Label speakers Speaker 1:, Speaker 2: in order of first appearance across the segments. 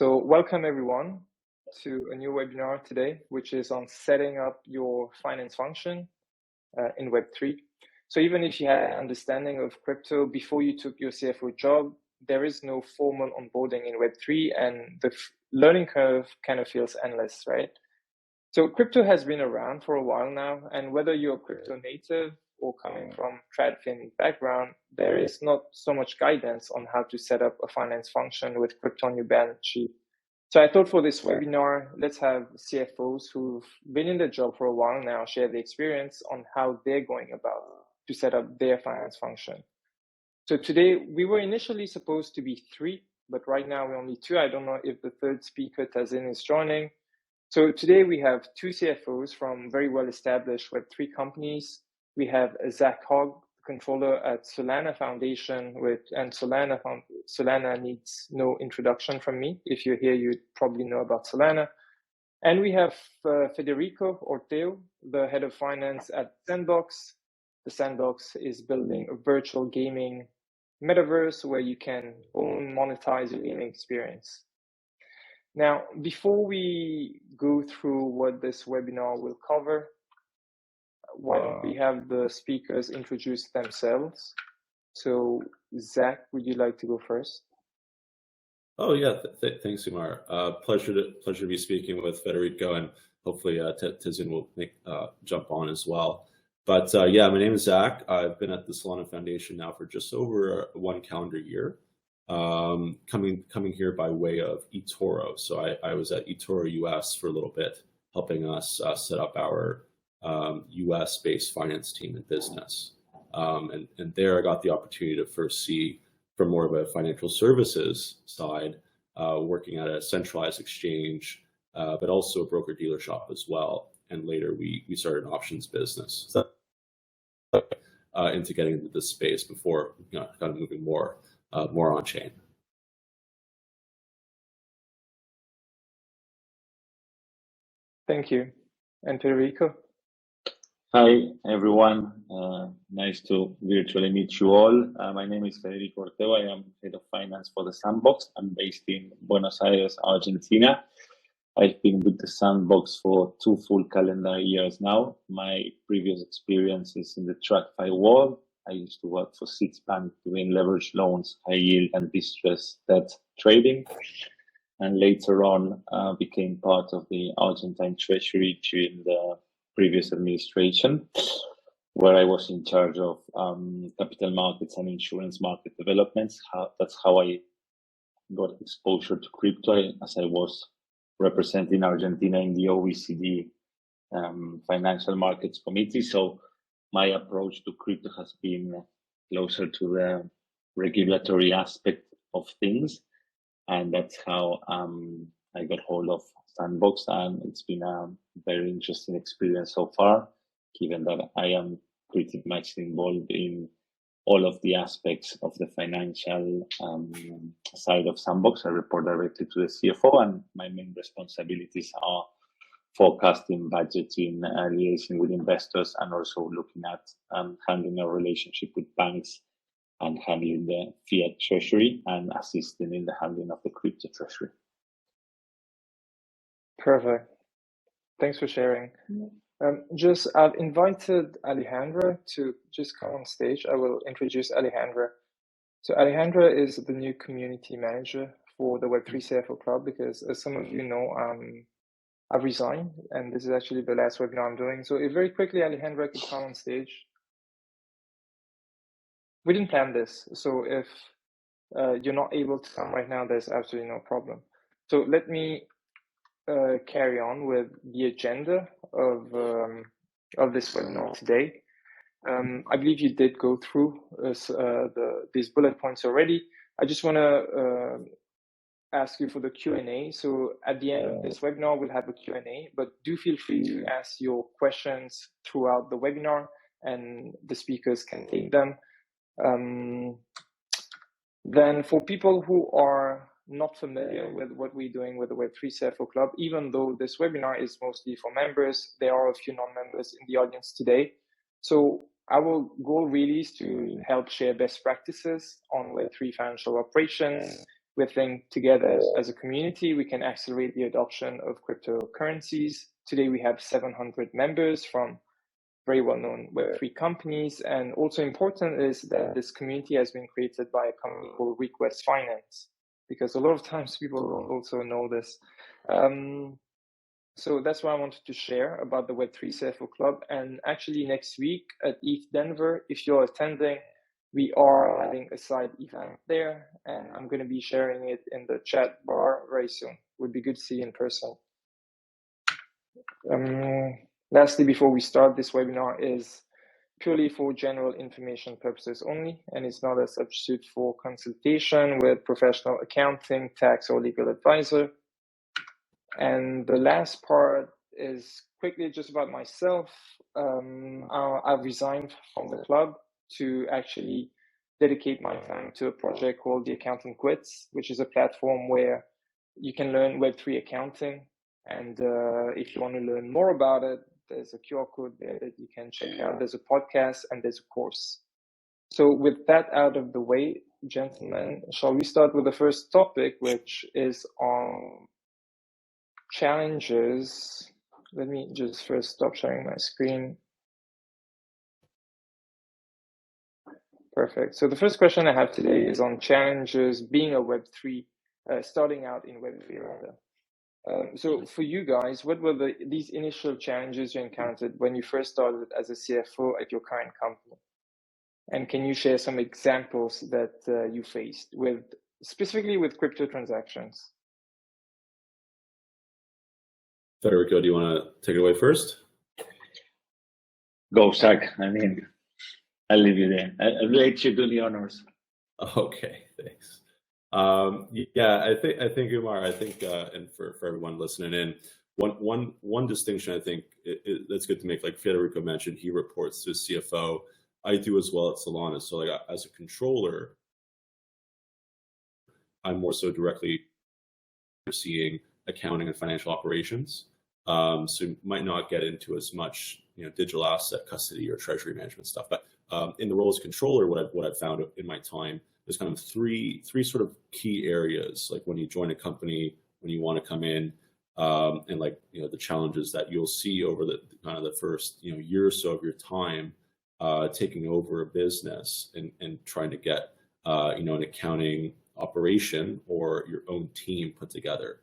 Speaker 1: So welcome everyone to a new webinar today, which is on setting up your finance function in Web3. So even if you had an understanding of crypto before you took your CFO job, there is no formal onboarding in Web3 and the learning curve kind of feels endless, right? So crypto has been around for a while now, and whether you're crypto native or coming from TradFin background, there is not so much guidance on how to set up a finance function with crypto on your balance sheet. So I thought for this webinar, let's have CFOs who've been in the job for a while now share the experience on how they're going about to set up their finance function. So today we were initially supposed to be 3, but right now we're only 2. I don't know if the third speaker, Tazin, is joining. So today we have 2 CFOs from very well-established Web3 companies. We have Zach Hogg, controller at Solana Foundation, and Solana needs no introduction from me. If you're here, you probably know about Solana. And we have Federico Orteu, the head of finance at Sandbox. The Sandbox is building a virtual gaming metaverse where you can monetize your gaming experience. Now, before we go through what this webinar will cover, why don't we have the speakers introduce themselves? So, Zach, would you like to go first?
Speaker 2: Oh yeah, thanks, Umar. Pleasure to be speaking with Federico, and hopefully Tizin will jump on as well. But yeah, my name is Zach. I've been at the Solana Foundation now for just over 1 calendar year. Coming here by way of eToro. So I was at eToro US for a little bit, helping us set up our US-based finance team and business. And there I got the opportunity to first see from more of a financial services side, working at a centralized exchange, but also a broker-dealer shop as well. And later we started an options business. So, into getting into this space before kind of moving more on chain.
Speaker 1: Thank you. And Federico?
Speaker 3: Hi, everyone. Nice to virtually meet you all. My name is Federico Orteu. I am head of finance for the Sandbox. I'm based in Buenos Aires, Argentina. I've been with the Sandbox for 2 full calendar years now. My previous experience is in the TradFi world. I used to work for Citibank doing leverage loans, high yield, and distressed debt trading. And later on, became part of the Argentine Treasury during the previous administration, where I was in charge of capital markets and insurance market developments. That's how I got exposure to crypto, as I was representing Argentina in the OECD Financial Markets Committee. So my approach to crypto has been closer to the regulatory aspect of things. And that's how I got hold of Sandbox. And it's been a very interesting experience so far, given that I am pretty much involved in all of the aspects of the financial side of Sandbox. I report directly to the CFO, and my main responsibilities are forecasting, budgeting, liaising with investors, and also looking at handling our relationship with banks and handling the fiat treasury and assisting in the handling of the crypto treasury.
Speaker 1: Perfect. Thanks for sharing. I've invited Alejandra to just come on stage. I will introduce Alejandra. So Alejandra is the new community manager for the Web3 CFO Club, because as some of you know, I've resigned, and this is actually the last webinar I'm doing. So if very quickly Alejandra could come on stage. We didn't plan this, so if you're not able to come right now, there's absolutely no problem. So let me carry on with the agenda of this webinar today. I believe you did go through these bullet points already. I just want to ask you for the Q&A. So at the end of this webinar, we'll have a Q&A, but do feel free to ask your questions throughout the webinar, and the speakers can take them. Then for people who are not familiar with what we're doing with the Web3 CFO Club, even though this webinar is mostly for members, there are a few non-members in the audience today. So our goal really is to help share best practices on Web3 financial operations, we think together as a community, we can accelerate the adoption of cryptocurrencies. Today, we have 700 members from very well-known Web3 companies. And also important is that this community has been created by a company called Request Finance, because a lot of times people don't also know this. So that's what I wanted to share about the Web3 CFO Club. And actually next week at ETH Denver, if you're attending, we are having a side event there, and I'm going to be sharing it in the chat bar very soon. Would be good to see you in person. Lastly, before we start, this webinar is purely for general information purposes only, and it's not a substitute for consultation with professional accounting, tax, or legal advisor. And the last part is quickly just about myself. I've resigned from the club to actually dedicate my time to a project called The Accountant Quits, which is a platform where you can learn Web3 accounting. And if you want to learn more about it, there's a QR code there that you can check out. There's a podcast and there's a course. So with that out of the way, gentlemen, shall we start with the first topic, which is on challenges. Let me just first stop sharing my screen. Perfect. So the first question I have today is on challenges being a Web3, starting out in Web3 rather. So for you guys, what were these initial challenges you encountered when you first started as a CFO at your current company? And can you share some examples that you faced specifically with crypto transactions?
Speaker 2: Federico, do you want to take it away first?
Speaker 3: Go, Zach. I mean, I'll leave you there. I'll let you do the honors.
Speaker 2: Okay, thanks. Yeah, I think Umar, and for everyone listening in, one distinction I think that's good to make, like Federico mentioned, he reports to CFO. I do as well at Solana. So like as a controller, I'm more so directly overseeing accounting and financial operations. So you might not get into as much, digital asset custody or treasury management stuff. But in the role as controller, what I've found in my time is kind of three sort of key areas. Like when you join a company, when you want to come in, and like the challenges that you'll see over the kind of the first year or so of your time taking over a business and trying to get an accounting operation or your own team put together.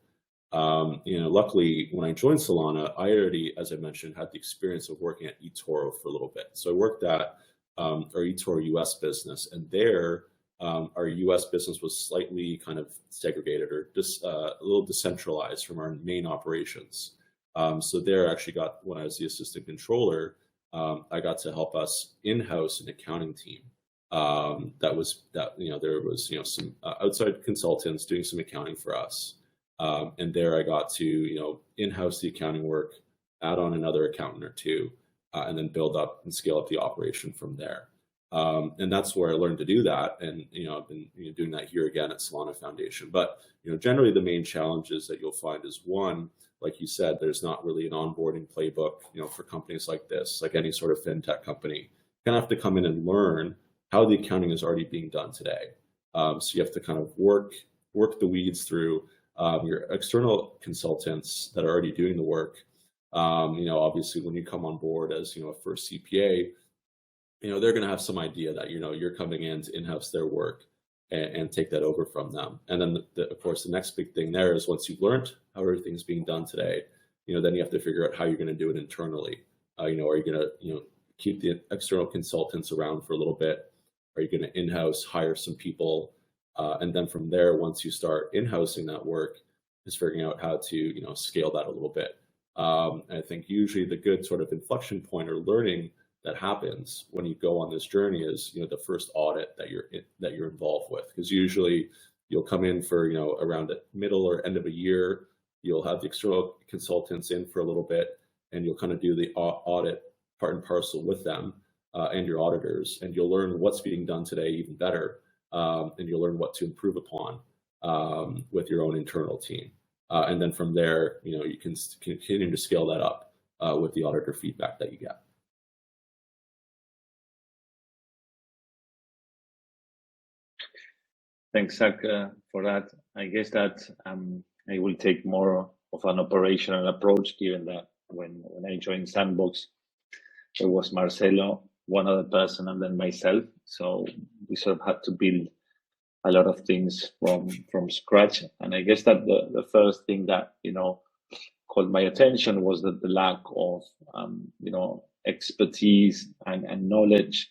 Speaker 2: Luckily, when I joined Solana, I already, as I mentioned, had the experience of working at eToro for a little bit. So I worked at our eToro US business, and there our US business was slightly kind of segregated or just a little decentralized from our main operations. So there I actually got, when I was the assistant controller, I got to help us in-house an accounting team. There was some outside consultants doing some accounting for us. And there I got to, in-house the accounting work, add on another accountant or two, and then build up and scale up the operation from there. And that's where I learned to do that. And, I've been doing that here again at Solana Foundation. But, generally the main challenges that you'll find is one, like you said, there's not really an onboarding playbook, for companies like this, like any sort of fintech company. You kind of have to come in and learn how the accounting is already being done today. So you have to kind of work the weeds through your external consultants that are already doing the work. Obviously when you come on board as, a first CPA, they're going to have some idea that, you're coming in to in-house their work and take that over from them. And then of course, the next big thing there is once you've learned how everything's being done today, then you have to figure out how you're going to do it internally. Are you going to, keep the external consultants around for a little bit? Are you going to in-house, hire some people? And then from there, once you start in-housing that work, is figuring out how to, scale that a little bit. I think usually the good sort of inflection point or learning that happens when you go on this journey is, the first audit that you're involved with. Because usually you'll come in for, around the middle or end of a year, you'll have the external consultants in for a little bit, and you'll kind of do the audit part and parcel with them and your auditors, and you'll learn what's being done today even better. And you'll learn what to improve upon with your own internal team. And then from there, you can continue to scale that up with the auditor feedback that you get.
Speaker 3: Thanks, Zach, for that. I guess that I will take more of an operational approach, given that when I joined Sandbox, there was Marcelo, one other person, and then myself. So we sort of had to build a lot of things from scratch. And I guess that the first thing that caught my attention was that the lack of expertise and knowledge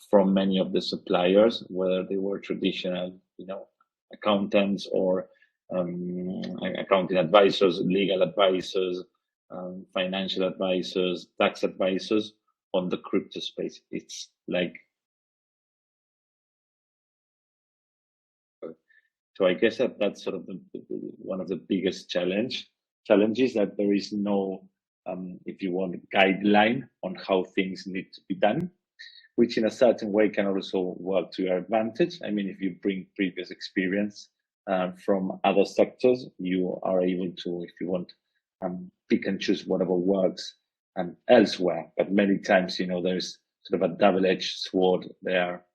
Speaker 3: from many of the suppliers, whether they were traditional accountants or accounting advisors, legal advisors, financial advisors, tax advisors on the crypto space. It's like, so I guess that's sort of one of the biggest challenges, that there is no, if you want, guideline on how things need to be done, which in a certain way can also work to your advantage. I mean, if you bring previous experience from other sectors, you are able to, if you want, pick and choose whatever works elsewhere. But many times, there's sort of a double-edged sword there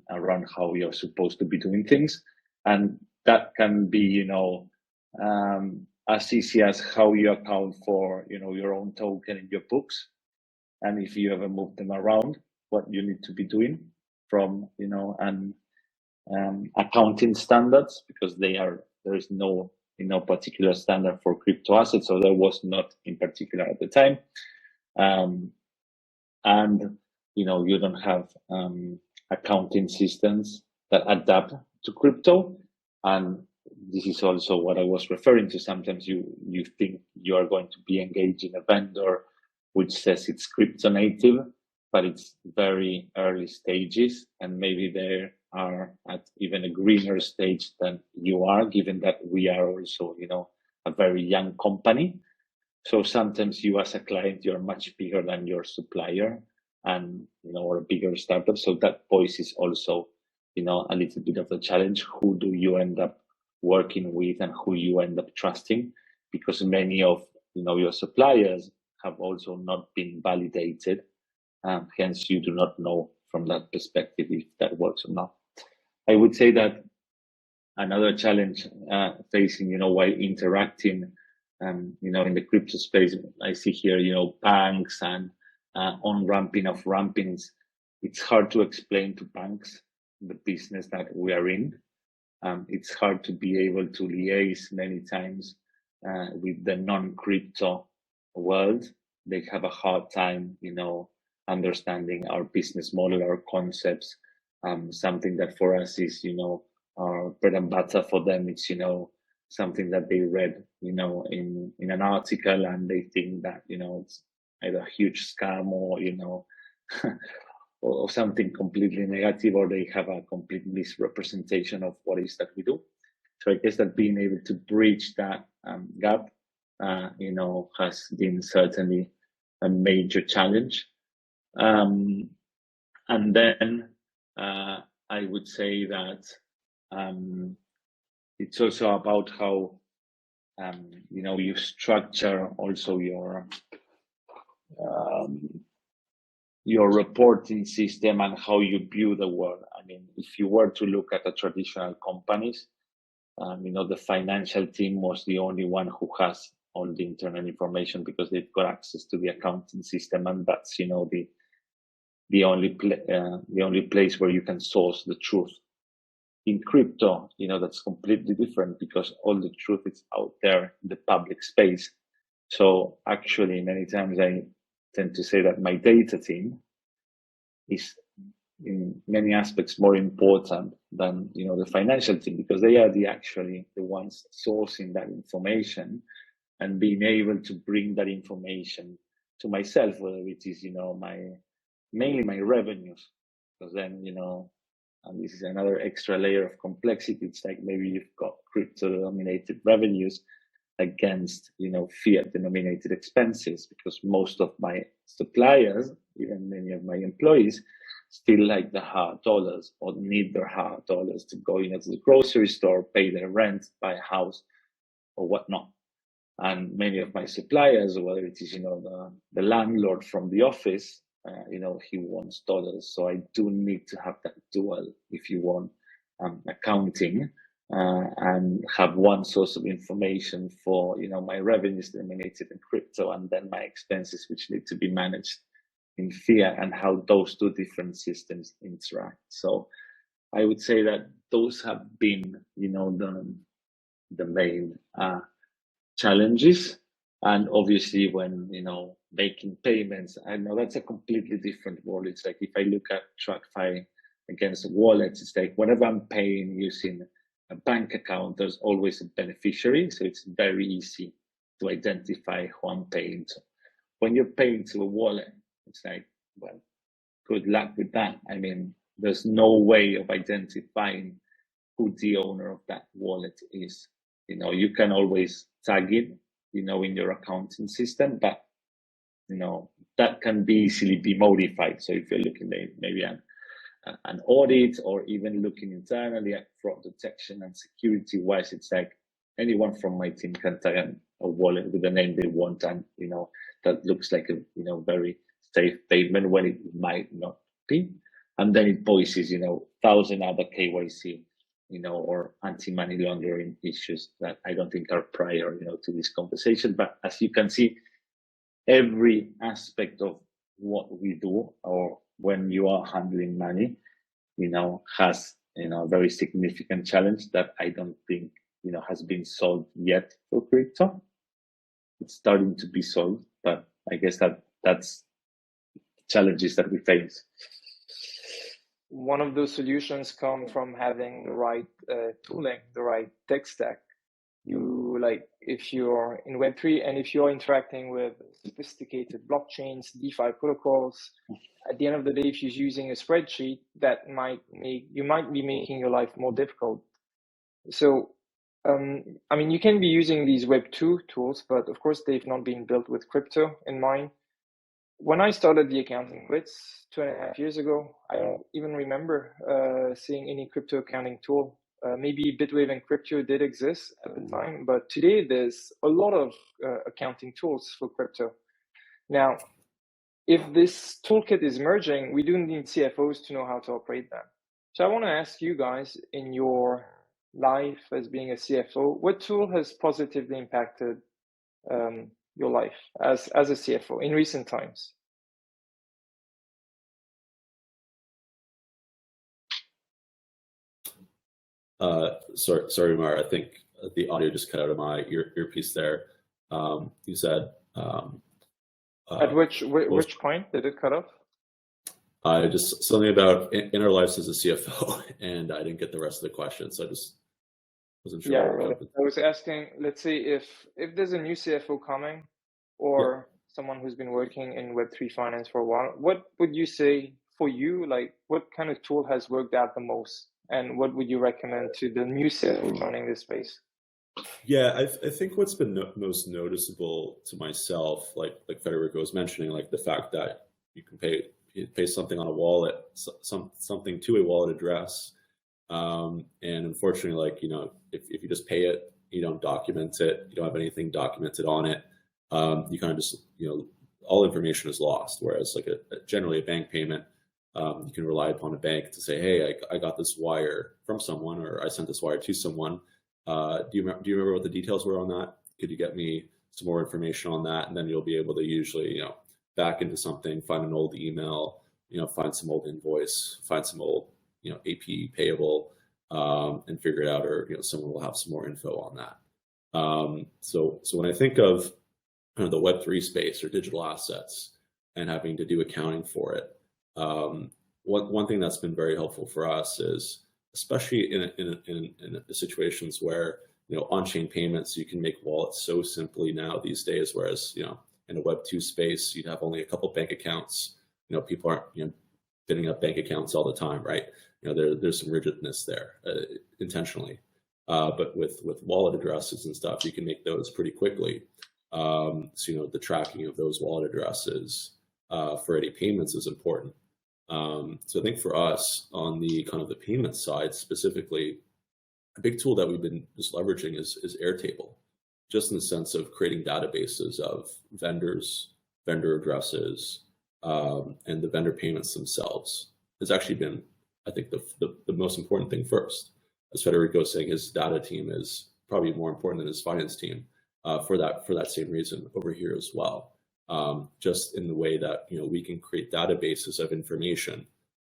Speaker 3: around how you're supposed to be doing things. And that can be, as easy as how you account for, your own token in your books. And if you ever move them around, what you need to be doing from, accounting standards, because there is no, particular standard for crypto assets. So there was not in particular at the time. And, you don't have accounting systems that adapt to crypto. And this is also what I was referring to. Sometimes you think you are going to be engaging a vendor which says it's crypto native, but it's very early stages, and maybe they are at even a greener stage than you are, given that we are also, a very young company. So sometimes you as a client, you're much bigger than your supplier and, or a bigger startup. So that poses also, a little bit of a challenge. Who do you end up working with and who you end up trusting? Because many of, your suppliers have also not been validated. Hence, you do not know from that perspective if that works or not. I would say that another challenge facing, while interacting, in the crypto space, I see here, banks and on-ramping of rampings. It's hard to explain to banks the business that we are in. It's hard to be able to liaise many times with the non-crypto world. They have a hard time, understanding our business model, our concepts. Something that for us is, our bread and butter. For them, it's, something that they read, in an article, and they think that, it's either a huge scam or, or something completely negative, or they have a complete misrepresentation of what it is that we do. So I guess that being able to bridge that gap, has been certainly a major challenge. And then I would say that it's also about how you structure also your reporting system and how you view the world. I mean, if you were to look at the traditional companies, the financial team was the only one who has all the internal information because they've got access to the accounting system, and that's the only place where you can source the truth. In crypto, that's completely different because all the truth is out there in the public space. So actually, many times I tend to say that my data team is in many aspects more important than the financial team, because they are the ones sourcing that information and being able to bring that information to myself, whether it is mainly my revenues, because then and this is another extra layer of complexity. It's like maybe you've got crypto denominated revenues against fiat denominated expenses, because most of my suppliers, even many of my employees, still like the hard dollars or need their hard dollars to go to the grocery store, pay their rent, buy a house or whatnot. And many of my suppliers, whether it is the landlord from the office, he wants dollars. So I do need to have that dual, if you want, denomination. And this is another extra layer of complexity. It's like maybe you've got crypto denominated revenues against fiat denominated expenses, because most of my suppliers, even many of my employees, still like the hard dollars or need their hard dollars to go to the grocery store, pay their rent, buy a house or whatnot. And many of my suppliers, whether it is the landlord from the office, he wants dollars. So I do need to have that dual, if you want, accounting and have one source of information for, my revenues denominated in crypto, and then my expenses, which need to be managed in fiat, and how those two different systems interact. So I would say that those have been, the main challenges. And obviously when, making payments, I know that's a completely different world. It's like, if I look at TradFi against wallets, it's like whenever I'm paying using a bank account, there's always a beneficiary. So it's very easy to identify who I'm paying to. When you're paying to a wallet, it's like, well, good luck with that. I mean, there's no way of identifying who the owner of that wallet is. You can always tag it, in your accounting system, but, that can be easily be modified. So if you're looking at maybe an audit, or even looking internally at fraud detection and security wise, it's like anyone from my team can tag a wallet with the name they want, and that looks like a very safe payment when it might not be, and then it voices 1,000 other KYC or anti-money laundering issues that I don't think are prior to this conversation. But as you can see, every aspect of what we do, or when you are handling money, has a very significant challenge that I don't think has been solved yet for crypto. It's starting to be solved, but I guess that's challenges that we face.
Speaker 1: One of those solutions come from having the right tooling, the right tech stack. If you're in Web3 and if you're interacting with sophisticated blockchains, DeFi protocols, at the end of the day, if you're using a spreadsheet, you might be making your life more difficult. So, you can be using these Web2 tools, but of course they've not been built with crypto in mind. When I started the accounting blitz 2.5 years ago, I don't even remember seeing any crypto accounting tool. Maybe Bitwave and crypto did exist at the time, but today there's a lot of accounting tools for crypto. Now, if this toolkit is merging, we do need CFOs to know how to operate that. So I want to ask you guys, in your life as being a CFO, what tool has positively impacted your life as a CFO in recent times?
Speaker 2: Sorry, Mar. I think the audio just cut out of my earpiece there. You said
Speaker 1: at which point did it cut off?
Speaker 2: Just something about in our lives as a CFO, and I didn't get the rest of the question, so I just wasn't sure.
Speaker 1: Yeah, I was asking. Let's say if there's a new CFO coming, or someone who's been working in Web3 finance for a while, what would you say for you? Like, what kind of tool has worked out the most? And what would you recommend to the new CFO joining this space?
Speaker 2: Yeah, I think what's been most noticeable to myself, like Federico was mentioning, like the fact that you can pay something on a wallet, something to a wallet address, and unfortunately, like if you just pay it, you don't document it, you don't have anything documented on it, you kind of just all information is lost. Whereas like generally a bank payment, you can rely upon a bank to say, hey, I got this wire from someone, or I sent this wire to someone. Do you remember what the details were on that? Could you get me some more information on that? And then you'll be able to usually, back into something, find an old email, find some old invoice, find some old, AP payable, and figure it out, or someone will have some more info on that. So when I think of kind of the Web3 space or digital assets and having to do accounting for it, one thing that's been very helpful for us is, especially in situations where on-chain payments, you can make wallets so simply now these days, whereas in a Web2 space, you'd have only a couple bank accounts. People aren't setting up bank accounts all the time, right? There's some rigidness there intentionally, but with wallet addresses and stuff, you can make those pretty quickly. So the tracking of those wallet addresses for any payments is important. So I think for us on the kind of the payment side specifically, a big tool that we've been just leveraging is Airtable, just in the sense of creating databases of vendors, vendor addresses, and the vendor payments themselves. It's actually been I think the most important thing first. As Federico was saying, his data team is probably more important than his finance team for that same reason over here as well. Just in the way that we can create databases of information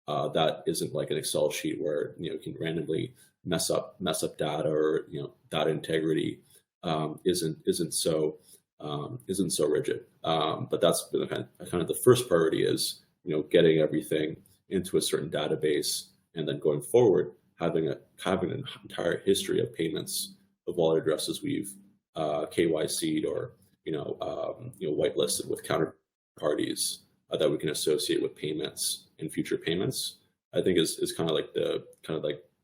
Speaker 2: that isn't like an Excel sheet where you can randomly mess up data, or data integrity isn't so rigid. But that's been kind of the first priority is getting everything into a certain database, and then going forward having an entire history of payments of wallet addresses we've KYC'd or whitelisted with counterparties that we can associate with payments and future payments. I think is kind of like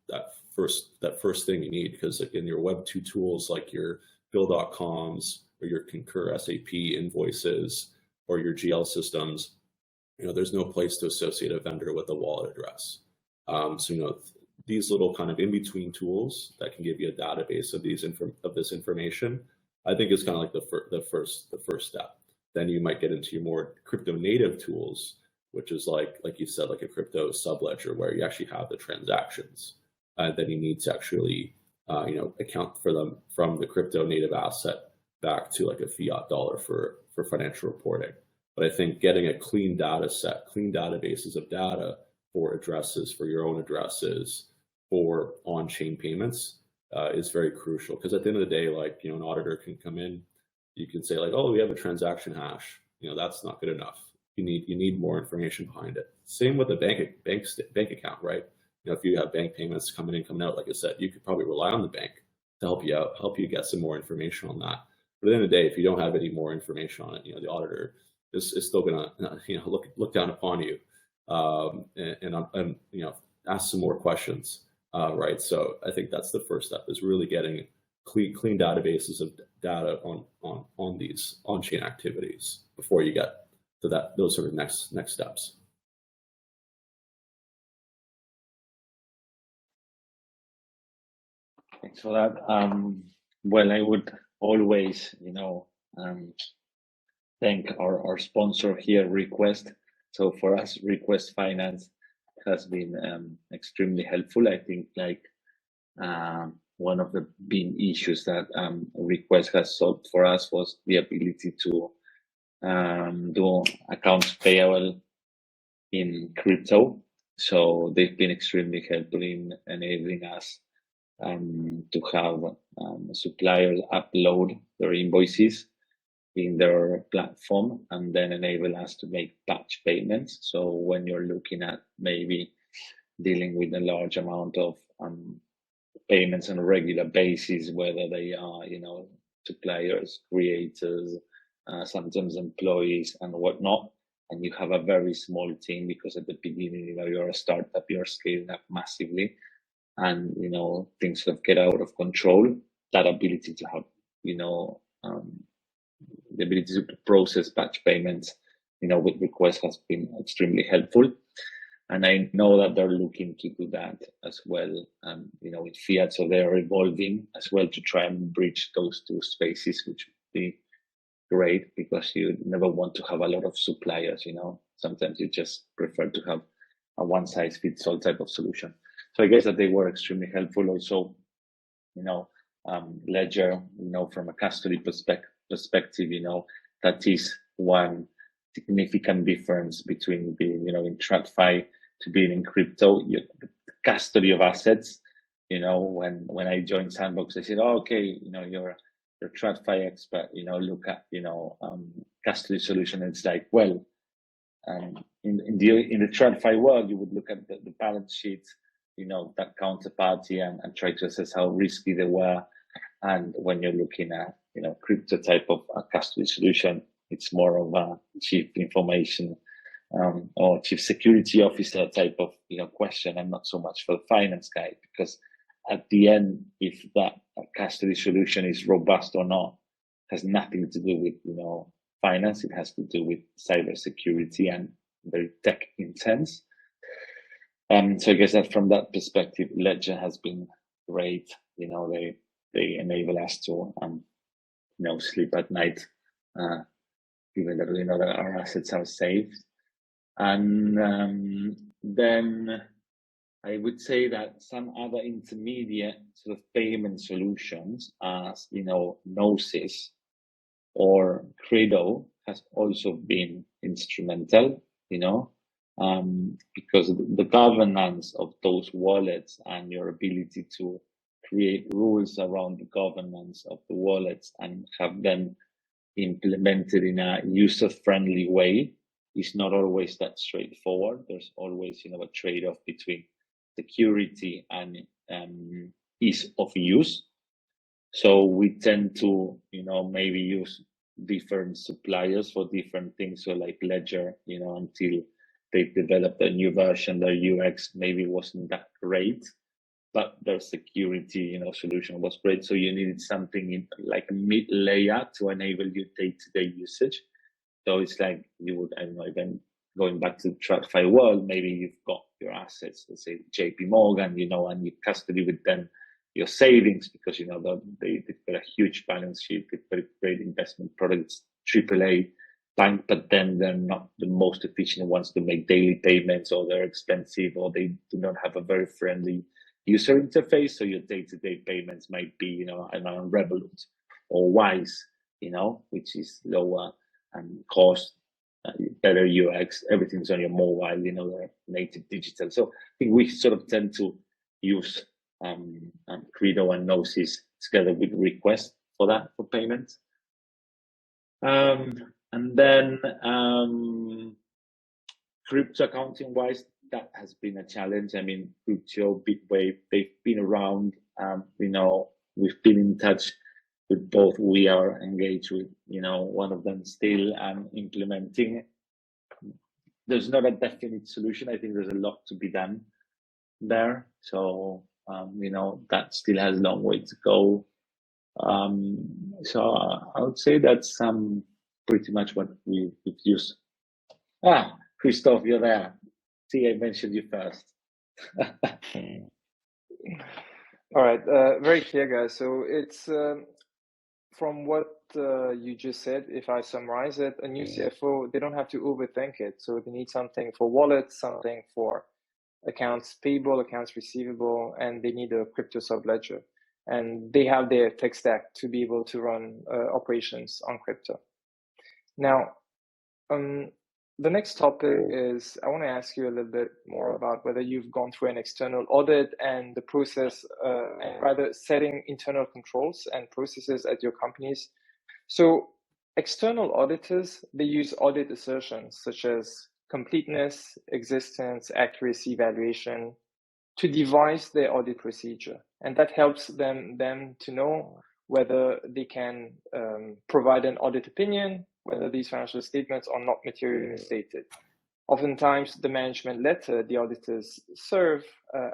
Speaker 2: that first thing you need, because like in your Web2 tools like your Bill.coms or your Concur SAP invoices or your GL systems, there's no place to associate a vendor with a wallet address. So these little kind of in-between tools that can give you a database of this information, I think is kind of like the first step. Then you might get into your more crypto native tools, which is like you said, like a crypto subledger where you actually have the transactions. Then you need to actually account for them from the crypto native asset back to like a fiat dollar for financial reporting. But I think getting a clean data set, clean databases of data for addresses, for your own addresses, for on-chain payments is very crucial. Because at the end of the day, like an auditor can come in, you can say like, oh, we have a transaction hash. That's not good enough. You need more information behind it. Same with a bank account, right? If you have bank payments coming in, coming out, like I said, you could probably rely on the bank to help you out, help you get some more information on that. But at the end of the day, if you don't have any more information on it, the auditor is still gonna look down upon you and ask some more questions, right? So I think that's the first step, is really getting clean databases of data on these on-chain activities before you get to those sort of next steps.
Speaker 3: Thanks for that. Well, I would always, thank our sponsor here, Request. So for us, Request Finance has been extremely helpful. I think one of the big issues that Request has solved for us was the ability to do accounts payable in crypto. So they've been extremely helpful in enabling us to have suppliers upload their invoices in their platform and then enable us to make batch payments. So when you're looking at maybe dealing with a large amount of payments on a regular basis, whether they are, suppliers, creators, sometimes employees and whatnot, and you have a very small team because at the beginning, you're a startup, you're scaling up massively, and things sort of get out of control. That ability to have the ability to process batch payments with Request has been extremely helpful, and I know that they're looking to do that as well with fiat. So they're evolving as well to try and bridge those two spaces, which would be great, because you never want to have a lot of suppliers. Sometimes you just prefer to have a one size fits all type of solution. So I guess that they were extremely helpful. Also, Ledger, from a custody perspective, that is one significant difference between being, in TradFi to being in crypto. The custody of assets. When I joined Sandbox, they said, "Oh, okay, you're a TradFi expert. Look at custody solution." And it's like, well, in the TradFi world, you would look at the balance sheet, that counterparty, and try to assess how risky they were. And when you're looking at crypto type of custody solution, it's more of a chief information or chief security officer type of question, and not so much for the finance guy, because at the end, if that custody solution is robust or not has nothing to do with finance. It has to do with cybersecurity and very tech intense. So I guess that from that perspective, Ledger has been great. They enable us to sleep at night, even though we know that our assets are saved. And then I would say that some other intermediate sort of payment solutions, as Gnosis or Credo, has also been instrumental, because the governance of those wallets and your ability to create rules around the governance of the wallets and have them implemented in a user-friendly way is not always that straightforward. There's always, a trade-off between security and ease of use. So we tend to, maybe use different suppliers for different things. So like Ledger, until they developed a new version, their UX maybe wasn't that great, but their security, solution was great. So you needed something in like a mid layer to enable your day-to-day usage. So it's like you would, even going back to the TradFi world, maybe you've got your assets, let's say JP Morgan, and you custody with them your savings because, they've got a huge balance sheet, they've got great investment products, AAA bank, but then they're not the most efficient ones to make daily payments, or they're expensive, or they do not have a very friendly user interface. So your day-to-day payments might be, around Revolut or Wise, which is lower and cost, better UX, everything's on your mobile, they're native digital. So I think we sort of tend to use Credo and Gnosis together with Request for that, for payments. And then crypto accounting wise, that has been a challenge. I mean, Crypto, Bitwave, they've been around. We've been in touch with both. We are engaged with, one of them still implementing it. There's not a definite solution. I think there's a lot to be done there. So, that still has a long way to go. So I would say that's pretty much what we've used. Christoph, you're there. See, I mentioned you first.
Speaker 1: All right, very clear, guys. So it's from what you just said, if I summarize it, a new CFO, they don't have to overthink it. So they need something for wallets, something for accounts payable, accounts receivable, and they need a crypto subledger. And they have their tech stack to be able to run operations on crypto. Now, the next topic is, I want to ask you a little bit more about whether you've gone through an external audit and the process, and rather setting internal controls and processes at your companies. So external auditors, they use audit assertions such as completeness, existence, accuracy, evaluation to devise their audit procedure. And that helps them to know whether they can provide an audit opinion, whether these financial statements are not materially misstated. Oftentimes, the management letter the auditors serve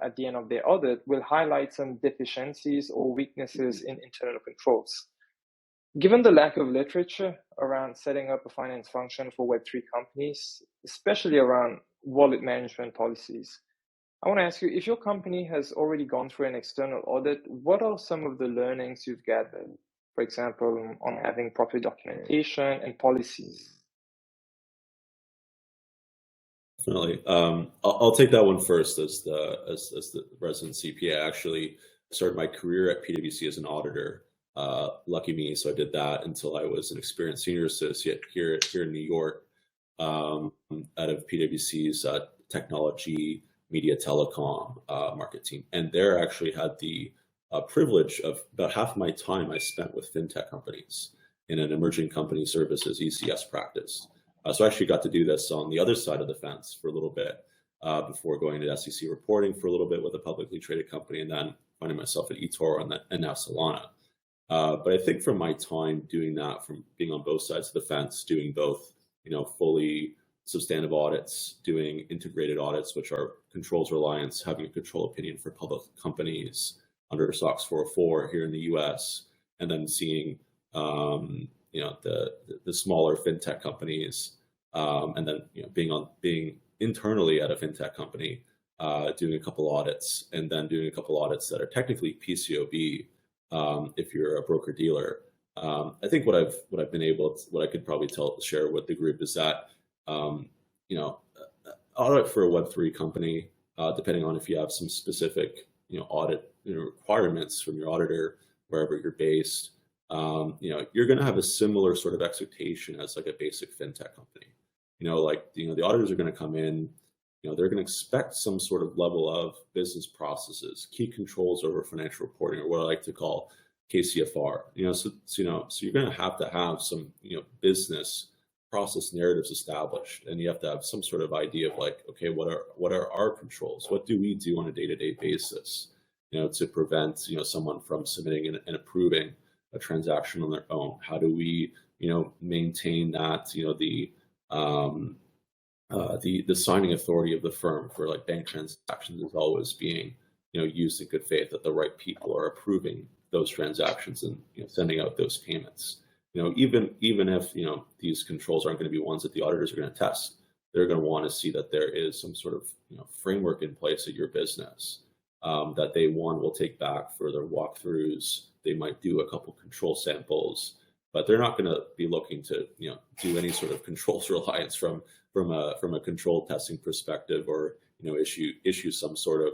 Speaker 1: at the end of their audit will highlight some deficiencies or weaknesses in internal controls. Given the lack of literature around setting up a finance function for Web3 companies, especially around wallet management policies, I want to ask you, if your company has already gone through an external audit, what are some of the learnings you've gathered? For example, on having proper documentation and policies?
Speaker 2: Definitely. I'll take that one first. As the resident CPA, I actually started my career at PwC as an auditor. Lucky me, so I did that until I was an experienced senior associate here in New York, out of PwC's technology, media, telecom market team, and there I actually had the privilege of about half my time I spent with fintech companies in an emerging company services ECS practice. So I actually got to do this on the other side of the fence for a little bit before going to SEC reporting for a little bit with a publicly traded company, and then finding myself at eToro and now Solana. But I think from my time doing that, from being on both sides of the fence, doing both, fully substantive audits, doing integrated audits, which are controls reliance, having a control opinion for public companies under SOX 404 here in the US, and then seeing, the smaller fintech companies, and then, being internally at a fintech company, doing a couple audits, and then doing a couple audits that are technically PCOB, if you're a broker dealer. I think what I've been able to, what I could probably share with the group is that, audit for a Web3 company, depending on if you have some specific, audit requirements from your auditor, wherever you're based. You're going to have a similar sort of expectation as like a basic fintech company. The auditors are going to come in, they're going to expect some sort of level of business processes, key controls over financial reporting, or what I like to call KCFR. So you're going to have some, business process narratives established, and you have to have some sort of idea of like, okay, what are our controls? What do we do on a day-to-day basis, to prevent, someone from submitting and approving a transaction on their own? How do we, maintain that, the signing authority of the firm for like bank transactions is always being, used in good faith, that the right people are approving those transactions and sending out those payments. Even if these controls aren't going to be ones that the auditors are going to test, they're going to want to see that there is some sort of framework in place at your business that they will take back for their walkthroughs. They might do a couple control samples, but they're not going to be looking to do any sort of controls reliance from a control testing perspective, or issue some sort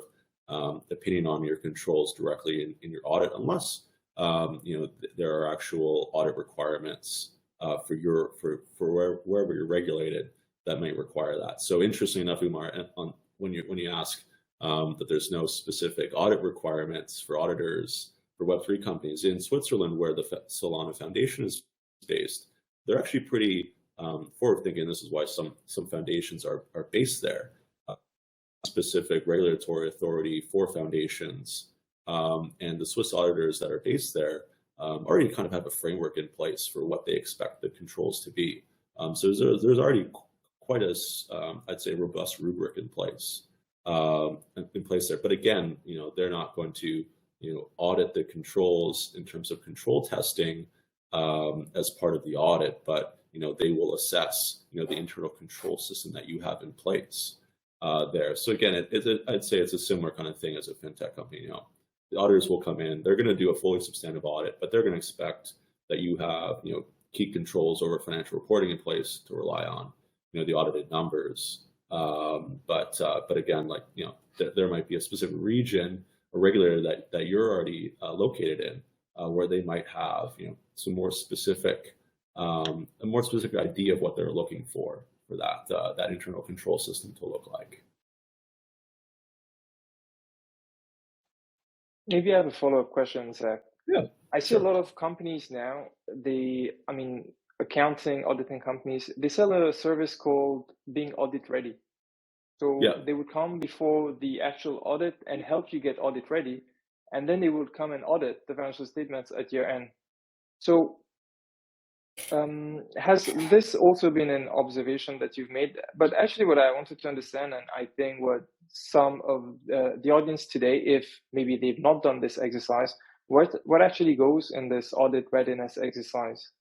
Speaker 2: of opinion on your controls directly in your audit, unless there are actual audit requirements for wherever you're regulated that might require that. So interestingly enough, Umar, when you ask that there's no specific audit requirements for auditors for Web3 companies in Switzerland, where the Solana Foundation is based, they're actually pretty forward-thinking. This is why some foundations are based there. Specific regulatory authority for foundations, and the Swiss auditors that are based there already kind of have a framework in place for what they expect the controls to be. So there's already quite a, I'd say, robust rubric in place there. But again, they're not going to audit the controls in terms of control testing as part of the audit, but they will assess the internal control system that you have in place there. So again, I'd say it's a similar kind of thing as a fintech company. The auditors will come in, they're going to do a fully substantive audit, but they're going to expect that you have key controls over financial reporting in place to rely on the audited numbers. But again, like there might be a specific region or regulator that you're already located in, where they might have some more specific a more specific idea of what they're looking for that internal control system to look like.
Speaker 1: Maybe I have a follow-up question, Zach.
Speaker 2: Yeah,
Speaker 1: I see a lot of companies now, accounting, auditing companies, they sell a service called being audit ready. So they would come before the actual audit and help you get audit ready, and then they would come and audit the financial statements at year end. So has this also been an observation that you've made? But actually what I wanted to understand, and I think what some of the audience today, if maybe they've not done this exercise, what actually goes in this audit readiness exercise?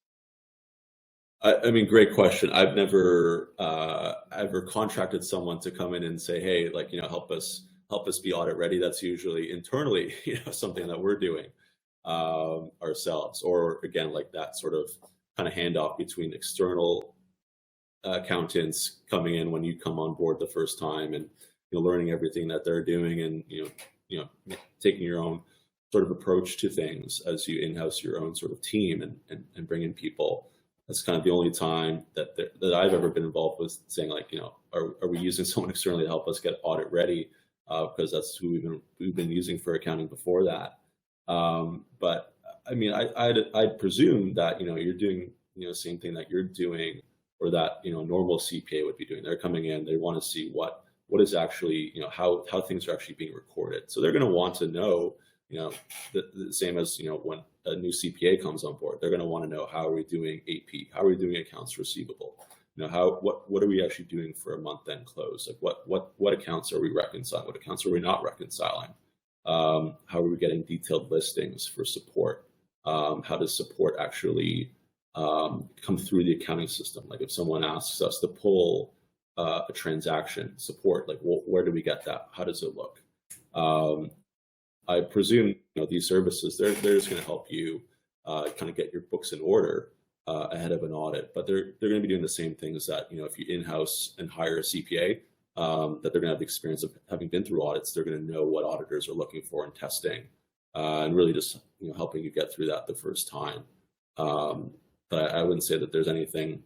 Speaker 2: I mean, great question. I've never ever contracted someone to come in and say, hey, like, help us be audit ready. That's usually internally, something that we're doing ourselves, or again, like that sort of kind of handoff between external accountants coming in when you come on board the first time, and learning everything that they're doing, and taking your own sort of approach to things as you in-house your own sort of team and bring in people. That's kind of the only time that I've ever been involved with saying, like, are we using someone externally to help us get audit ready? Because that's who we've been using for accounting before that. But I mean, I'd presume that you're doing the same thing that you're doing, or that normal CPA would be doing. They're coming in, they want to see what is actually how things are actually being recorded. So they're going to want to know the same as when a new CPA comes on board. They're going to want to know, how are we doing AP? How are we doing accounts receivable? What are we actually doing for a month-end close? Like what accounts are we reconciling? What accounts are we not reconciling? How are we getting detailed listings for support? How does support actually come through the accounting system? Like if someone asks us to pull a transaction, support, like where do we get that? How does it look? I presume these services, they're just going to help you kind of get your books in order ahead of an audit, but they're going to be doing the same things that if you in-house and hire a CPA, that they're going to have the experience of having been through audits. They're going to know what auditors are looking for in testing, and really just helping you get through that the first time. But I wouldn't say that there's anything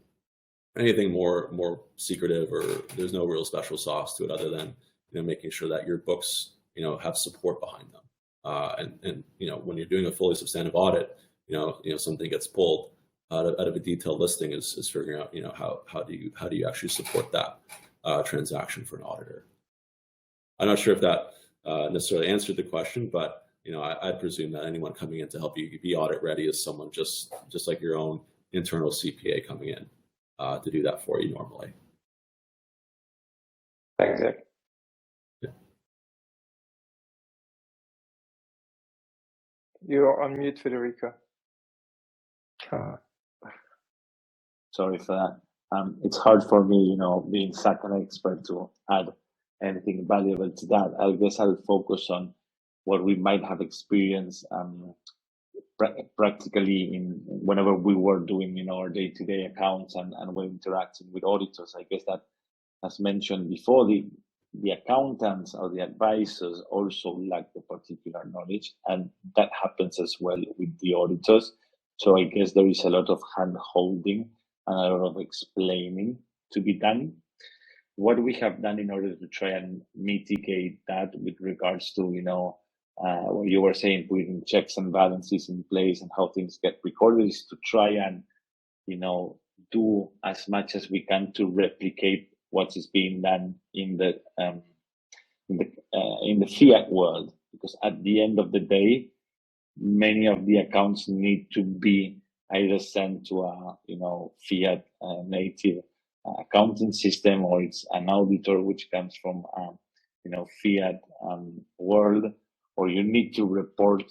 Speaker 2: more secretive, or there's no real special sauce to it other than making sure that your books have support behind them. And when you're doing a fully substantive audit, something gets pulled out of a detailed listing is figuring out how do you actually support that transaction for an auditor. I'm not sure if that necessarily answered the question, but I'd presume that anyone coming in to help you be audit ready is someone just like your own internal CPA coming in to do that for you normally.
Speaker 1: Thanks, Zach.
Speaker 2: Yeah.
Speaker 1: You're on mute, Federico.
Speaker 3: Sorry for that. It's hard for me, being such an expert, to add anything valuable to that. I guess I'll focus on what we might have experienced practically whenever we were doing our day-to-day accounts and we're interacting with auditors. I guess that, as mentioned before, the accountants or the advisors also lack the particular knowledge, and that happens as well with the auditors. So I guess there is a lot of hand-holding and a lot of explaining to be done. What we have done in order to try and mitigate that with regards to, what you were saying, putting checks and balances in place and how things get recorded, is to try and, do as much as we can to replicate what is being done in the fiat world, because at the end of the day, many of the accounts need to be either sent to a fiat native accounting system, or it's an auditor which comes from fiat world, or you need to report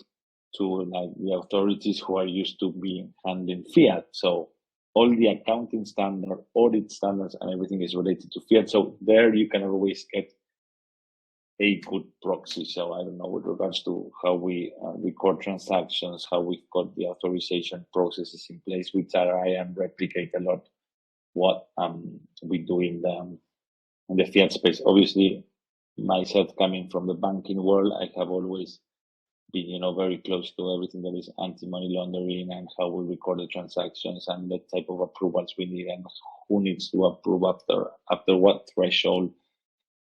Speaker 3: to the authorities who are used to being handling fiat. So all the accounting standard, audit standards, and everything is related to fiat. So there you can always get a good proxy. So I don't know, with regards to how we record transactions, how we've got the authorization processes in place, which try and replicate a lot what we do in the fiat space. Obviously, myself coming from the banking world, I have always been, very close to everything that is anti-money laundering and how we record the transactions and the type of approvals we need and who needs to approve after what threshold.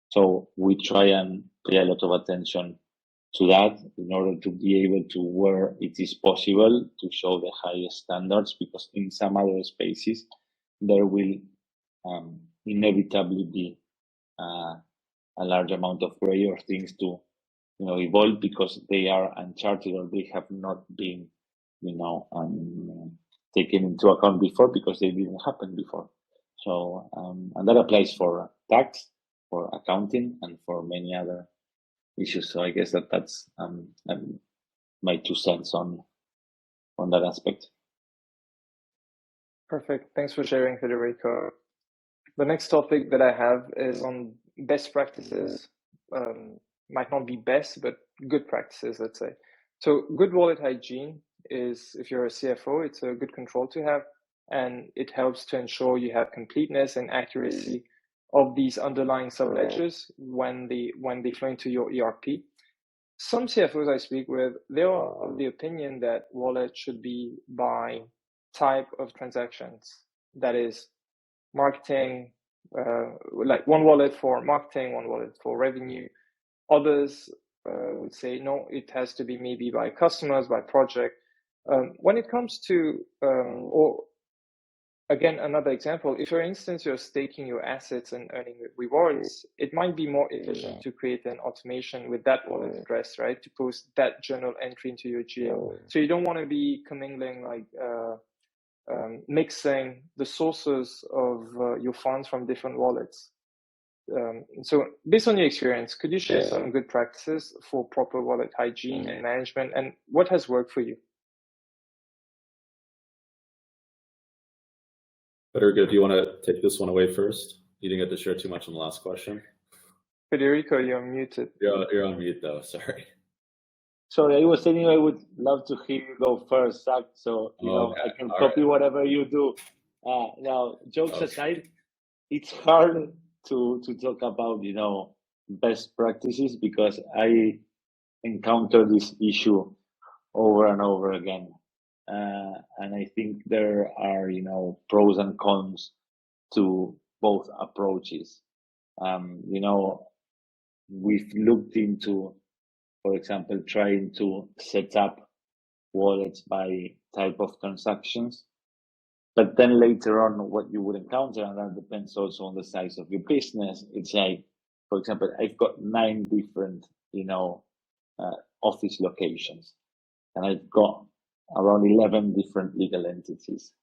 Speaker 3: So we try and pay a lot of attention to that in order to be able to, where it is possible, to show the highest standards, because in some other spaces there will inevitably be a large amount of gray or things to evolve, because they are uncharted or they have not been taken into account before, because they didn't happen before. So and that applies for tax, for accounting, and for many other issues. So I guess that's my 2 cents on that aspect.
Speaker 1: Perfect. Thanks for sharing, Federico. The next topic that I have is on best practices. Might not be best, but good practices, let's say. So good wallet hygiene is, if you're a CFO, it's a good control to have, and it helps to ensure you have completeness and accuracy of these underlying subledgers when they flow into your ERP. Some CFOs I speak with, they are of the opinion that wallet should be by type of transactions. That is, marketing, like one wallet for marketing, one wallet for revenue. Others would say, no, it has to be maybe by customers, by project. When it comes to, or again, another example, if for instance, you're staking your assets and earning rewards, it might be more efficient to create an automation with that wallet address, right? To post that journal entry into your GL. So you don't want to be commingling, like mixing the sources of your funds from different wallets. So based on your experience, could you share some good practices for proper wallet hygiene and management, and what has worked for you?
Speaker 2: Federico, do you want to take this one away first? You didn't get to share too much on the last question.
Speaker 1: Federico, you're muted.
Speaker 2: You're on mute though, sorry.
Speaker 3: Sorry, I was saying I would love to hear you go first, Zach, so I can copy whatever you do. Now, jokes aside, it's hard to talk about, best practices, because I encounter this issue over and over again. And I think there are, pros and cons to both approaches. We've looked into, for example, trying to set up wallets by type of transactions. But then later on, what you would encounter, and that depends also on the size of your business, it's like, for example, I've got 9 different, office locations, and I've got around 11 different legal entities.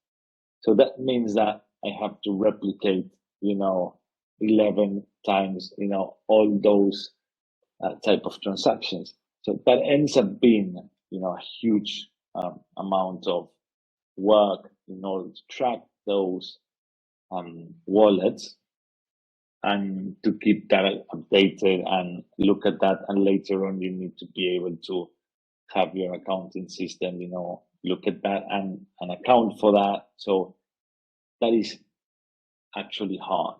Speaker 3: So that means that I have to replicate, 11 times, all those type of transactions. So that ends up being, a huge amount of work in order to track those wallets and to keep that updated and look at that. And later on, you need to be able to have your accounting system, look at that and account for that. So that is actually hard.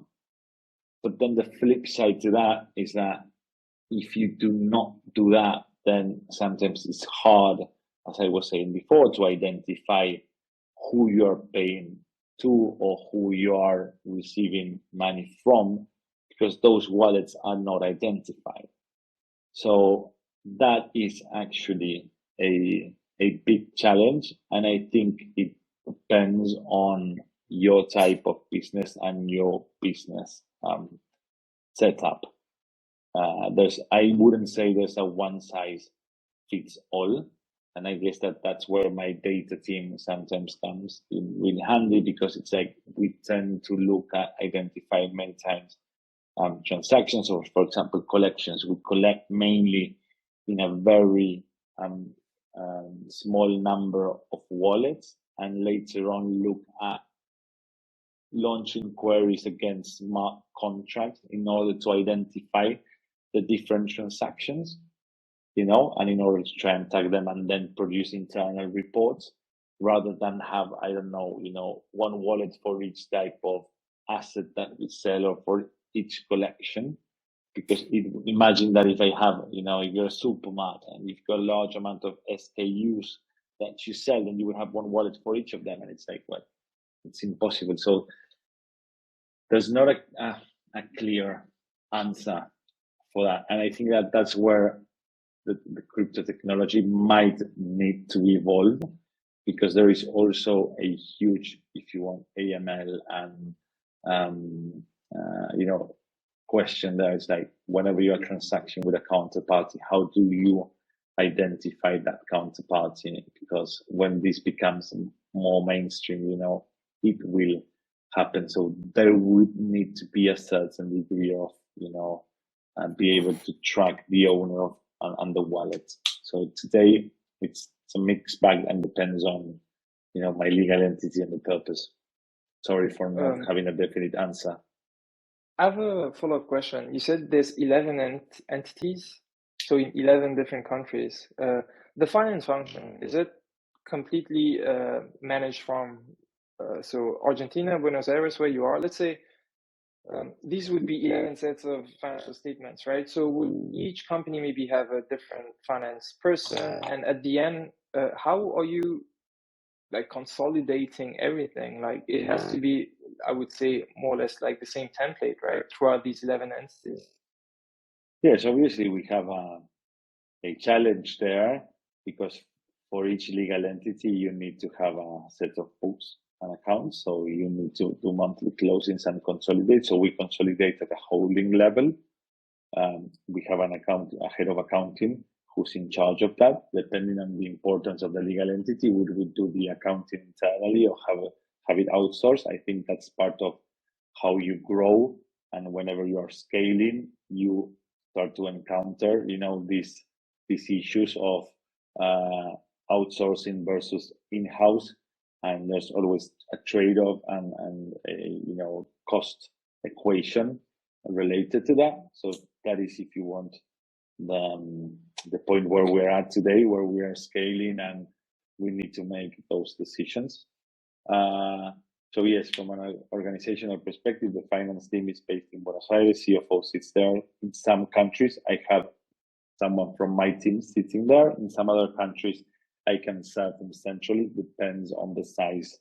Speaker 3: But then the flip side to that is that if you do not do that, then sometimes it's hard, as I was saying before, to identify who you are paying to or who you are receiving money from, because those wallets are not identified. So that is actually a big challenge. And I think it depends on your type of business and your business setup. I wouldn't say there's a one size fits all. And I guess that's where my data team sometimes comes in really handy, because it's like we tend to look at identifying many times transactions, or for example, collections. We collect mainly in a very small number of wallets, and later on look at launching queries against smart contracts in order to identify the different transactions, and in order to try and tag them and then produce internal reports, rather than have, I don't know, one wallet for each type of asset that we sell or for each collection. Because imagine that if I have, if you're a supermarket and you've got a large amount of SKUs that you sell, then you would have one wallet for each of them. And it's like, well, it's impossible. So there's not a clear answer for that. And I think that that's where the crypto technology might need to evolve, because there is also a huge, if you want, AML and question there. Is like, whenever you're transacting with a counterparty, how do you identify that counterparty? Because when this becomes more mainstream, it will happen. So there would need to be a certain degree of, be able to track the owner of and the wallet. So today it's a mixed bag and depends on, my legal entity and the purpose. Sorry for not having a definite answer.
Speaker 1: I have a follow-up question. You said there's 11 entities, so in 11 different countries. The finance function, is it completely managed from so Argentina, Buenos Aires, where you are? Let's say these would be 11 sets of financial statements, right? So would each company maybe have a different finance person? And at the end, how are you like consolidating everything? Like it has to be, I would say, more or less like the same template, right, throughout these 11 entities.
Speaker 3: Yes, obviously we have a challenge there, because for each legal entity, you need to have a set of books and accounts. So you need to do monthly closings and consolidate. So we consolidate at a holding level. We have a head of accounting who's in charge of that. Depending on the importance of the legal entity, would we do the accounting internally or have it outsourced? I think that's part of how you grow. And whenever you are scaling, you start to encounter, these issues of outsourcing versus in-house. And there's always a trade-off and a cost equation related to that. So that is, if you want, the point where we're at today, where we are scaling and we need to make those decisions. So yes, from an organizational perspective, the finance team is based in Buenos Aires. CFO sits there. In some countries, I have someone from my team sitting there. In some other countries, I can serve them centrally. Depends on the size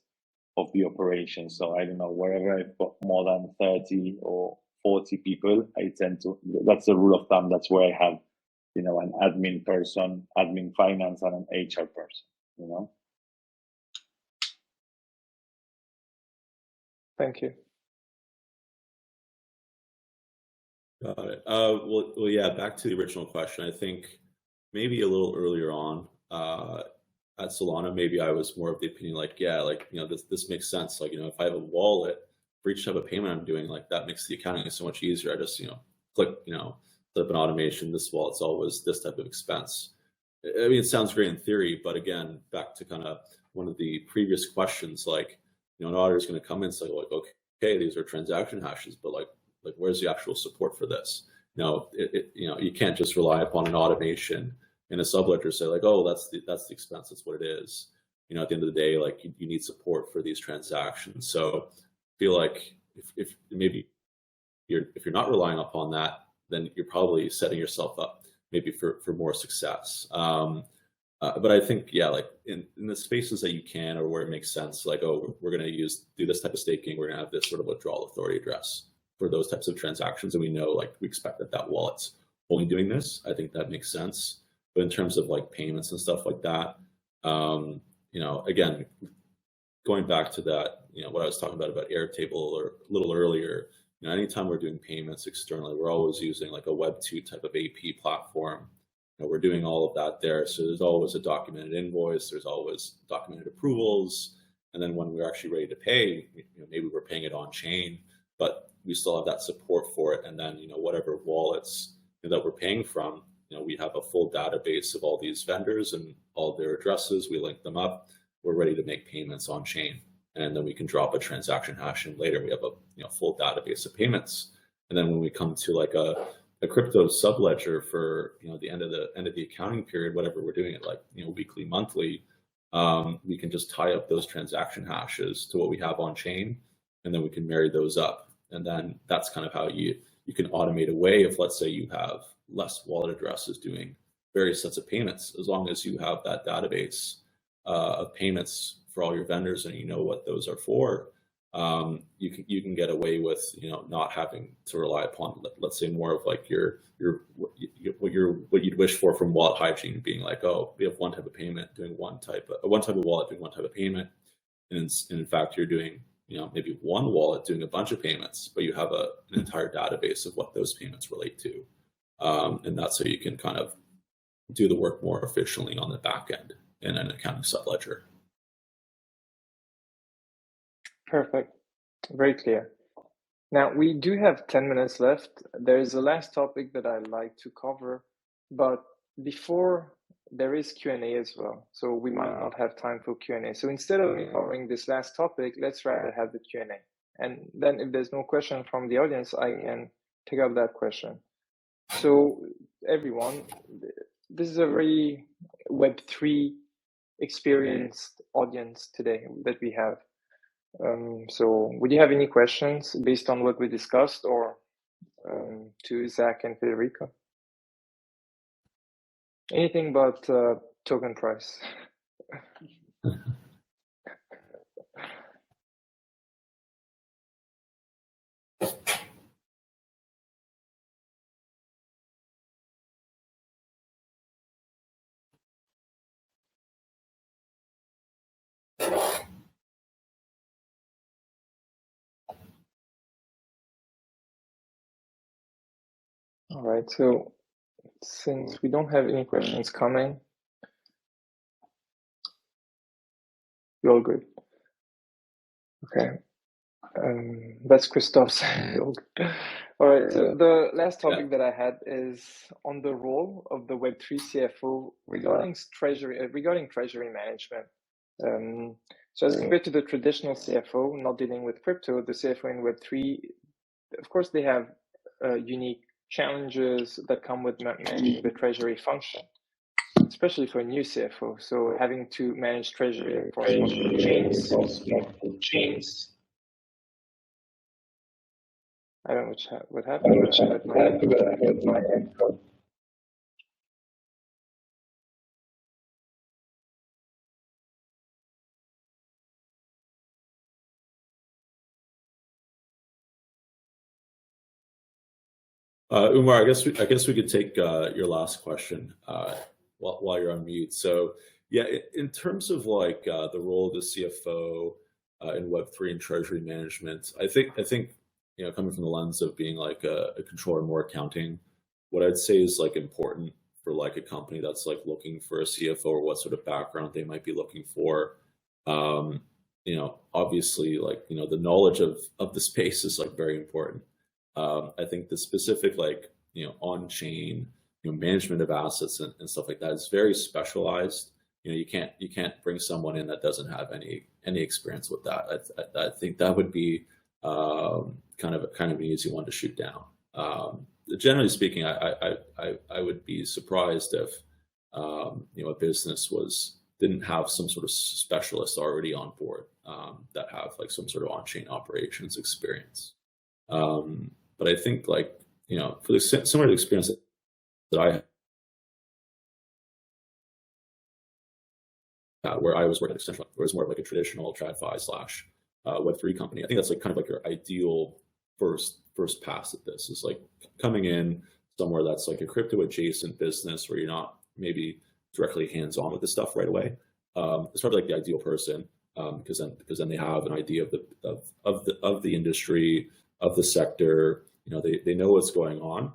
Speaker 3: of the operation. So I don't know, wherever I've got more than 30 or 40 people, I tend to, that's the rule of thumb. That's where I have, you know, an admin person, admin finance, and an HR person, you know.
Speaker 1: Thank you.
Speaker 2: Got it. Well, yeah, back to the original question. I think maybe a little earlier on at Solana, maybe I was more of the opinion like, yeah, like, you know, this makes sense. Like, you know, if I have a wallet for each type of payment I'm doing, like that makes the accounting so much easier. I just, you know, click, you know, set up an automation. This wallet's always this type of expense. I mean, it sounds great in theory, but again, back to kind of one of the previous questions, like, you know, an auditor is going to come in and say, like, okay, these are transaction hashes, but like where's the actual support for this? You know, you know, you can't just rely upon an automation in a subledger, say like, oh, that's the expense, that's what it is. You know, at the end of the day, like you need support for these transactions. So I feel like if maybe if you're not relying upon that, then you're probably setting yourself up maybe for more success. But I think, yeah, like in the spaces that you can, or where it makes sense, like, oh, we're going to do this type of staking, we're going to have this sort of withdrawal authority address for those types of transactions, and we know, like, we expect that wallet's only doing this. I think that makes sense. But in terms of like payments and stuff like that, you know, again, going back to that, you know, what I was talking about Airtable or a little earlier, you know, anytime we're doing payments externally, we're always using like a Web2 type of AP platform. You know, we're doing all of that there. So there's always a documented invoice, there's always documented approvals. And then when we're actually ready to pay, you know, maybe we're paying it on chain, but we still have that support for it. And then, you know, whatever wallets that we're paying from, you know, we have a full database of all these vendors and all their addresses. We link them up. We're ready to make payments on chain, and then we can drop a transaction hash in later. We have a, you know, full database of payments. And then when we come to like a crypto subledger for, you know, the end of the accounting period, whatever we're doing it, like, you know, weekly, monthly, we can just tie up those transaction hashes to what we have on chain, and then we can marry those up. And then that's kind of how you can automate away if, let's say, you have less wallet addresses doing various sets of payments. As long as you have that database of payments for all your vendors and you know what those are for, you can get away with, you know, not having to rely upon, let's say, more of like what you'd wish for from Wallet Hygiene, being like, oh, we have one type of payment doing one type of wallet doing one type of payment, and in fact you're doing, you know, maybe one wallet doing a bunch of payments, but you have an entire database of what those payments relate to. And that's how you can kind of do the work more efficiently on the back end in an accounting subledger.
Speaker 1: Perfect. Very clear. Now, we do have 10 minutes left. There is a last topic that I'd like to cover, but before, there is Q&A as well. So we might not have time for Q&A. So instead of covering this last topic, let's rather have the Q&A. And then if there's no question from the audience, I can pick up that question. So everyone, this is a very Web3 experienced audience today that we have. So would you have any questions based on what we discussed, or to Zach and Federico? Anything but token price. All right, so since we don't have any questions coming, you're all good. Okay, that's Christoph's. All right, so the last topic that I had is on the role of the Web3 CFO regarding treasury management. So as compared to the traditional CFO not dealing with crypto, the CFO in Web3, of course, they have unique challenges that come with managing the treasury function, especially for a new CFO. So having to manage treasury across multiple chains. I don't know what happened, but I heard my echo.
Speaker 2: Umar, I guess we could take your last question while you're on mute. So yeah, in terms of like the role of the CFO in Web3 and treasury management, I think coming from the lens of being like a controller, more accounting, what I'd say is like important for like a company that's like looking for a CFO or what sort of background they might be looking for. Obviously, like the knowledge of the space is like very important. I think the specific like on-chain management of assets and stuff like that is very specialized. You can't bring someone in that doesn't have any experience with that. I think that would be kind of an easy one to shoot down. Generally speaking, I would be surprised if a business didn't have some sort of specialist already on board that have like some sort of on-chain operations experience. But I think like for the similar experience that I had, where I was working at Accenture, where it was more of like a traditional TradFi / Web3 company. I think that's like kind of like your ideal first pass at this, is like coming in somewhere that's like a crypto adjacent business where you're not maybe directly hands-on with this stuff right away. It's probably like the ideal person because then they have an idea of the industry, of the sector. They know what's going on,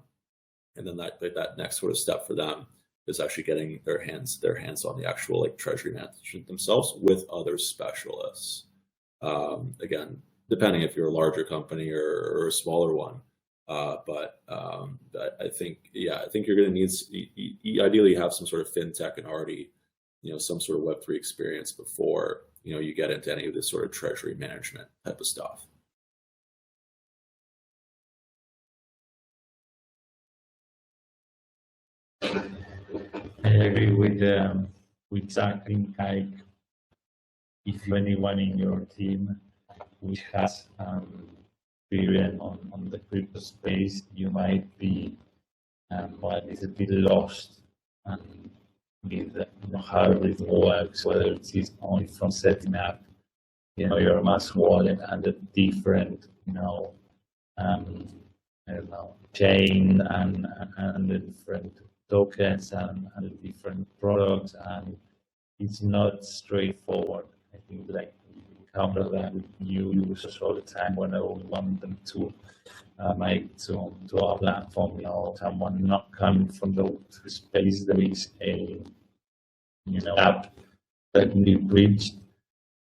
Speaker 2: and then that next sort of step for them is actually getting their hands on the actual like treasury management themselves with other specialists. Again, depending if you're a larger company or a smaller one, but I think you're going to need you ideally have some sort of fintech and already some sort of Web3 experience before you get into any of this sort of treasury management type of stuff.
Speaker 3: I agree with Zach. Like if anyone in your team which has experience on the crypto space, you might be a little bit lost with how it works, whether it is only from setting up your mass wallet and the different chain and the different tokens and the different products, and it's not straightforward. I think like we encounter that with new users all the time when we want them to make to our platform. Someone not coming from the space, there is a gap that can be bridged,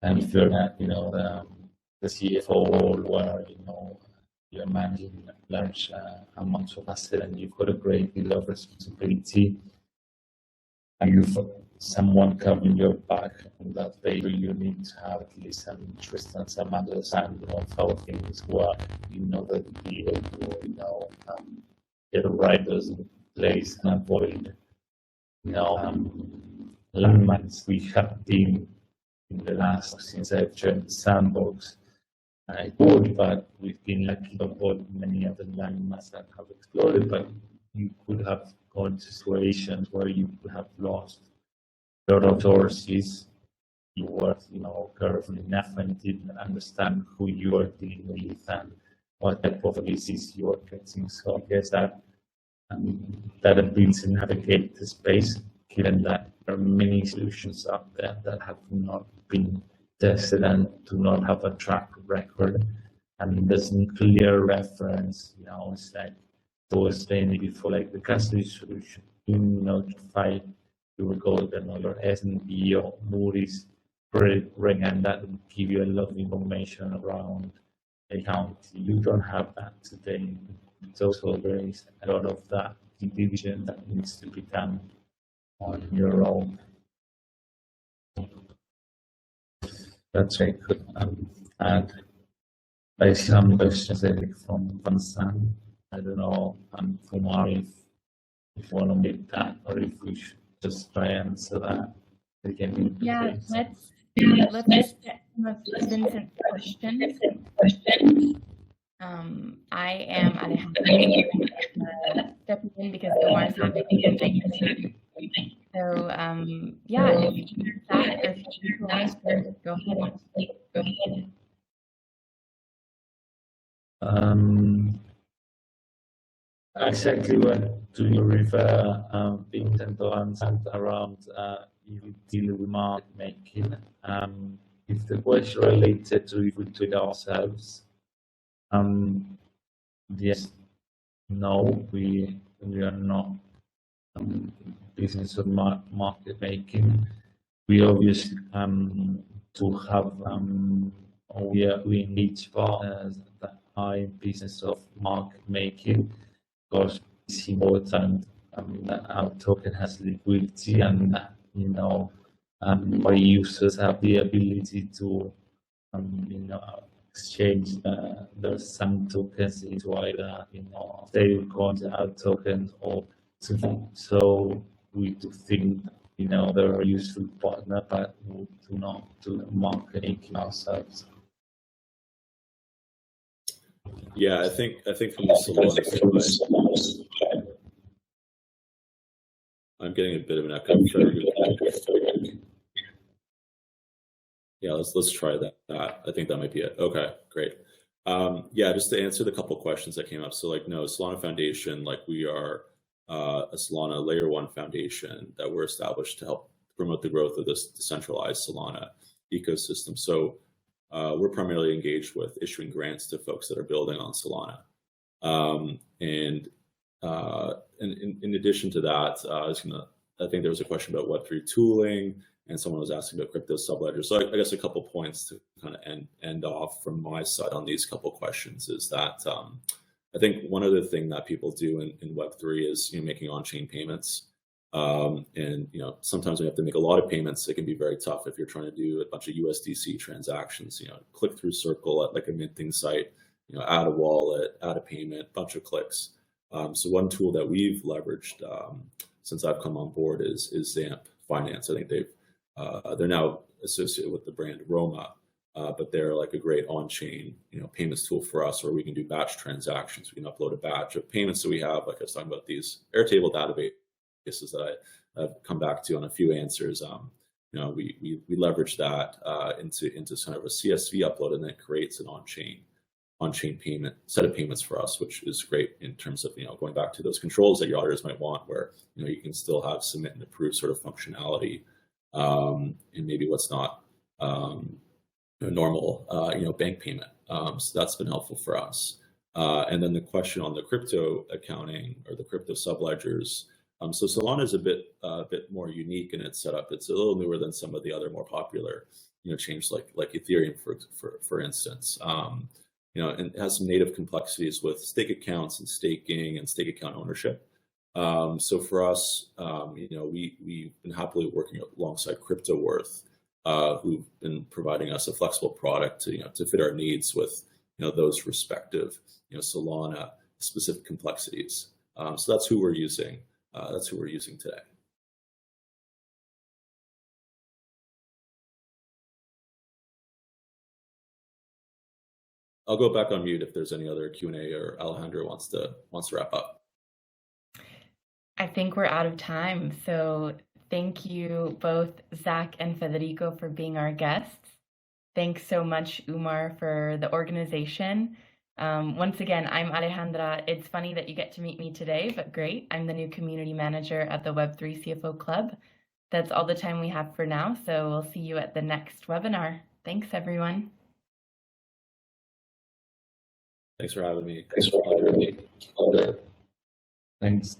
Speaker 3: and if you're not the CFO role where you're managing large amounts of assets and you've got a great deal of responsibility, and you've someone covering your back on that paper, you need to have at least some interest and some understanding of how things work. That you be able to get the right person in place and avoid landmines. We have been in the last, since I've joined Sandbox, I would, but we've been lucky to avoid many of the landmines that have exploded, but you could have gone to situations where you could have lost a lot of resources. You were, careful enough and didn't understand who you are dealing with and what type of releases you are getting. So I guess that ability to navigate the space, given that there are many solutions out there that have not been tested and do not have a track record, and there's a clear reference. It's like I was saying before, like the custody solution, you notify your golden or your S&P or Moody's credit ring, and that will give you a lot of information around the account. You don't have that today. So there is a lot of that division that needs to be done on your own. That's I could add. I see some questions from Vincent. I don't know, Kumar, if you want to make that, or if we should just try and answer that. Again,
Speaker 4: yeah, let's get some of Vincent's questions. I am Alejandra, stepping in because Umar's having a So yeah, if Zach or Federico wants to go ahead.
Speaker 3: Exactly what do you refer Vincent to answer around if we deal with market making? If the question related to if we do it ourselves, yes, no, we are not business of market making. We obviously to have we engage partners that are in business of market making, because it's important that our token has liquidity and our users have the ability to exchange some tokens into either stable coins, out tokens, or something. So we do think they're a useful partner, but we do not do marketing ourselves.
Speaker 2: Yeah, I think from the Solana side, I'm getting a bit of an echo. Yeah, let's try that. I think that might be it. Okay, great. Yeah, just to answer the couple questions that came up. So no, Solana Foundation, we are a Solana layer 1 foundation that we're established to help promote the growth of this decentralized Solana ecosystem. So we're primarily engaged with issuing grants to folks that are building on Solana. And in addition to that, I think there was a question about Web3 tooling, and someone was asking about crypto subledgers. So I guess a couple points to kind of end off from my side on these couple questions is that I think one other thing that people do in Web3 is making on-chain payments. And sometimes we have to make a lot of payments. It can be very tough if you're trying to do a bunch of USDC transactions. Click through Circle at a minting site, add a wallet, add a payment, bunch of clicks. So one tool that we've leveraged since I've come on board is Zamp Finance. I think they're now associated with the brand Roma, but they're a great on-chain payments tool for us, where we can do batch transactions. We can upload a batch of payments. So we have, like I was talking about, these Airtable databases that I've come back to on a few answers. We leverage that into kind of a CSV upload, and then it creates an on-chain payment set of payments for us, which is great in terms of going back to those controls that your auditors might want, where you can still have submit and approve sort of functionality, and maybe what's not normal bank payment. So that's been helpful for us. And then the question on the crypto accounting or the crypto subledgers. So Solana is a bit more unique in its setup. It's a little newer than some of the other more popular chains like Ethereum, for instance. And it has some native complexities with stake accounts and staking and stake account ownership. So for us, we've been happily working alongside CryptoWorth, who've been providing us a flexible product to fit our needs with those respective Solana specific complexities. So that's who we're using. That's who we're using today. I'll go back on mute if there's any other Q&A or Alejandro wants to wrap up.
Speaker 4: I think we're out of time. So thank you both, Zach and Federico, for being our guests. Thanks so much, Umar, for the organization. Once again, I'm Alejandra. It's funny that you get to meet me today, but great. I'm the new community manager at the Web3 CFO Club. That's all the time we have for now. So we'll see you at the next webinar. Thanks, everyone.
Speaker 2: Thanks for having me.
Speaker 3: Thanks.